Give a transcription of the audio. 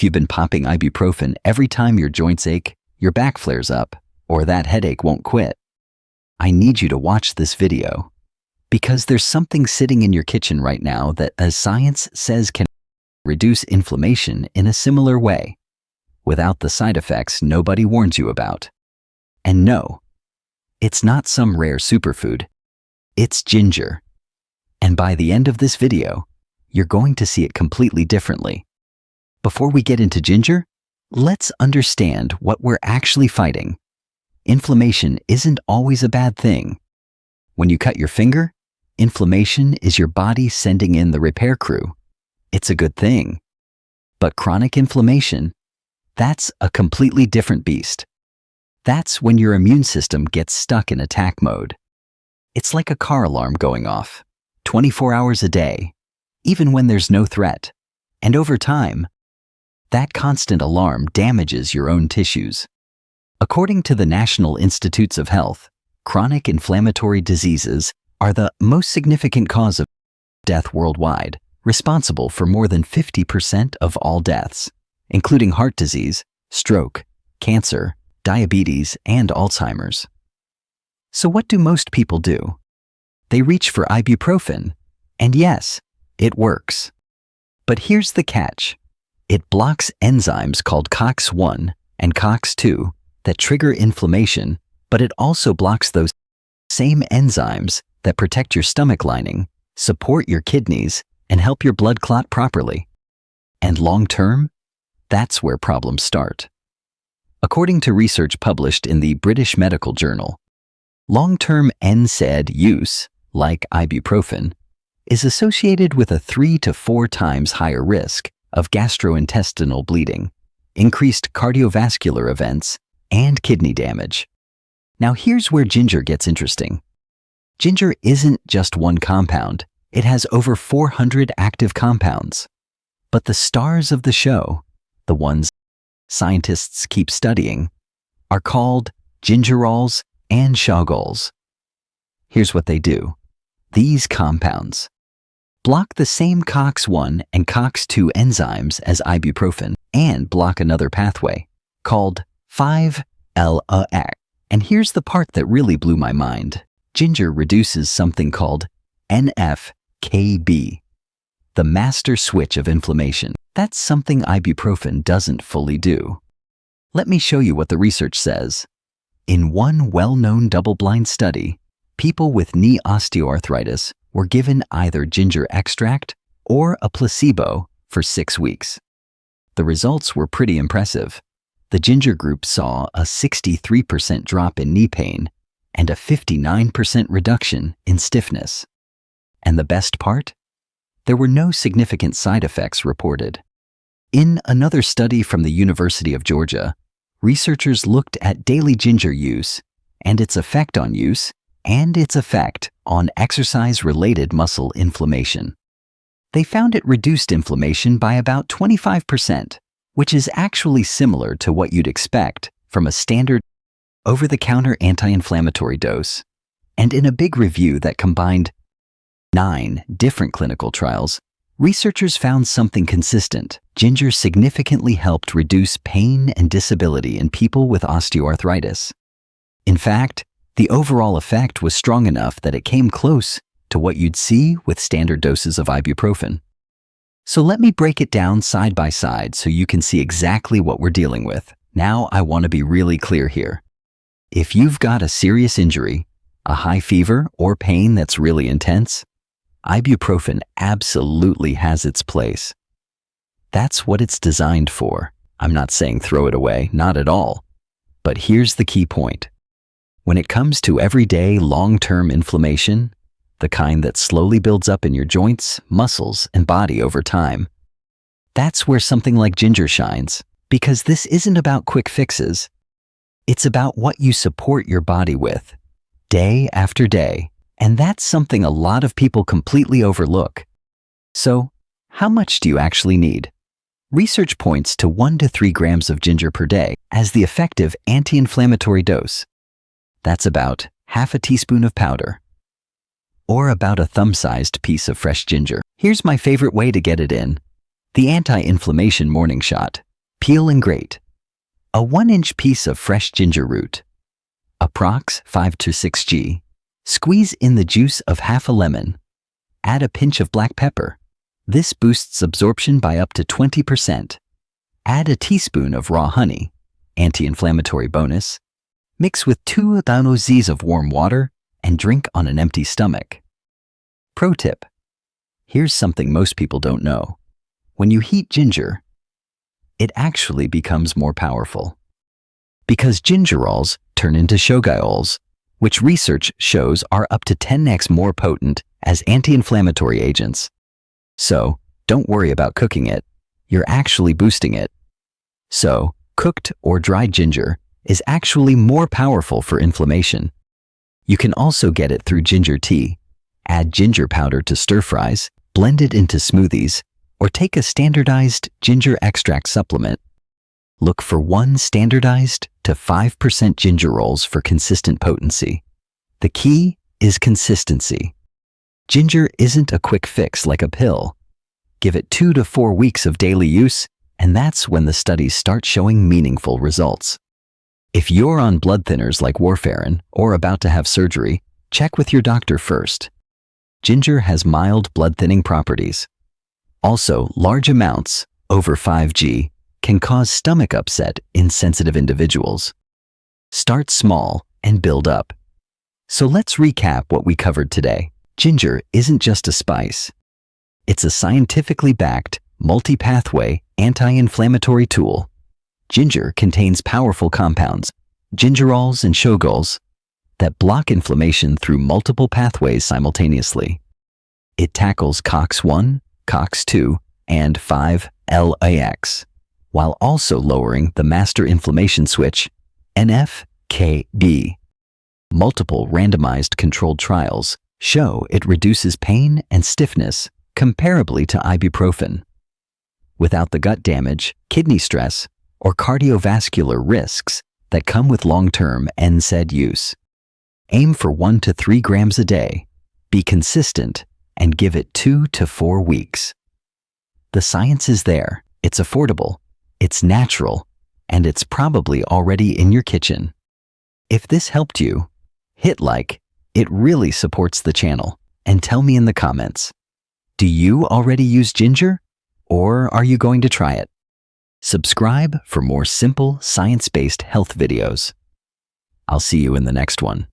if you've been popping ibuprofen every time your joints ache, your back flares up, or that headache won't quit, I need you to watch this video. Because there's something sitting in your kitchen right now that, as science says, can reduce inflammation in a similar way, without the side effects nobody warns you about. And no, it's not some rare superfood. It's ginger. And by the end of this video, you're going to see it completely differently. Before we get into ginger, let's understand what we're actually fighting. Inflammation isn't always a bad thing. When you cut your finger, inflammation is your body sending in the repair crew. It's a good thing. But chronic inflammation, that's a completely different beast. That's when your immune system gets stuck in attack mode. It's like a car alarm going off, 24 hours a day, even when there's no threat. And over time, that constant alarm damages your own tissues. According to the National Institutes of Health, chronic inflammatory diseases are the most significant cause of death worldwide, responsible for more than 50% of all deaths, including heart disease, stroke, cancer, diabetes, and Alzheimer's. So what do most people do? They reach for ibuprofen, and yes, it works. But here's the catch. It blocks enzymes called COX-1 and COX-2 that trigger inflammation, but it also blocks those same enzymes that protect your stomach lining, support your kidneys, and help your blood clot properly. And long-term, that's where problems start. According to research published in the British Medical Journal, long-term NSAID use, like ibuprofen, is associated with a 3 to 4 times higher risk of gastrointestinal bleeding, increased cardiovascular events, and kidney damage. Now here's where ginger gets interesting. Ginger isn't just one compound. It has over 400 active compounds. But the stars of the show, the ones scientists keep studying, are called gingerols and shogaols. Here's what they do. These compounds block the same COX-1 and COX-2 enzymes as ibuprofen and block another pathway called 5-LAX. And here's the part that really blew my mind. Ginger reduces something called NF-κB, the master switch of inflammation. That's something ibuprofen doesn't fully do. Let me show you what the research says. In one well-known double-blind study, people with knee osteoarthritis were given either ginger extract or a placebo for 6 weeks. The results were pretty impressive. The ginger group saw a 63% drop in knee pain and a 59% reduction in stiffness. And the best part? There were no significant side effects reported. In another study from the University of Georgia, researchers looked at daily ginger use and its effect on use and its effect on exercise-related muscle inflammation. They found it reduced inflammation by about 25%, which is actually similar to what you'd expect from a standard over-the-counter anti-inflammatory dose. And in a big review that combined 9 different clinical trials, researchers found something consistent. Ginger significantly helped reduce pain and disability in people with osteoarthritis. In fact, the overall effect was strong enough that it came close to what you'd see with standard doses of ibuprofen. So let me break it down side by side so you can see exactly what we're dealing with. Now I want to be really clear here. If you've got a serious injury, a high fever, or pain that's really intense, ibuprofen absolutely has its place. That's what it's designed for. I'm not saying throw it away, not at all. But here's the key point. When it comes to everyday long-term inflammation, the kind that slowly builds up in your joints, muscles, and body over time, that's where something like ginger shines. Because this isn't about quick fixes. It's about what you support your body with, day after day. And that's something a lot of people completely overlook. So, how much do you actually need? Research points to 1 to 3 grams of ginger per day as the effective anti-inflammatory dose. That's about half a teaspoon of powder, or about a thumb-sized piece of fresh ginger. Here's my favorite way to get it in: the anti-inflammation morning shot. Peel and grate. A 1-inch piece of fresh ginger root. Approx 5 to 6 g. Squeeze in the juice of half a lemon. Add a pinch of black pepper. This boosts absorption by up to 20%. Add a teaspoon of raw honey, anti-inflammatory bonus. Mix with 2 ounces of warm water and drink on an empty stomach. Pro tip. Here's something most people don't know. When you heat ginger, it actually becomes more powerful. Because gingerols turn into shogaols, which research shows are up to 10x more potent as anti-inflammatory agents. So, don't worry about cooking it, you're actually boosting it. So, cooked or dried ginger is actually more powerful for inflammation. You can also get it through ginger tea. Add ginger powder to stir-fries, blend it into smoothies, or take a standardized ginger extract supplement. Look for 1 standardized to 5% gingerols for consistent potency. The key is consistency. Ginger isn't a quick fix like a pill. Give it 2 to 4 weeks of daily use, and that's when the studies start showing meaningful results. If you're on blood thinners like warfarin or about to have surgery, check with your doctor first. Ginger has mild blood thinning properties. Also, large amounts, over 5 g, can cause stomach upset in sensitive individuals. Start small and build up. So let's recap what we covered today. Ginger isn't just a spice. It's a scientifically backed, multi-pathway, anti-inflammatory tool. Ginger contains powerful compounds, gingerols and shogaols, that block inflammation through multiple pathways simultaneously. It tackles COX-1, COX-2, and 5-LAX, while also lowering the master inflammation switch, NF-kB. Multiple randomized controlled trials show it reduces pain and stiffness comparably to ibuprofen, without the gut damage, kidney stress, or cardiovascular risks that come with long-term NSAID use. Aim for 1 to 3 grams a day, be consistent, and give it 2 to 4 weeks. The science is there, it's affordable, it's natural, and it's probably already in your kitchen. If this helped you, hit like, it really supports the channel, and tell me in the comments. Do you already use ginger? Or are you going to try it? Subscribe for more simple, science-based health videos. I'll see you in the next one.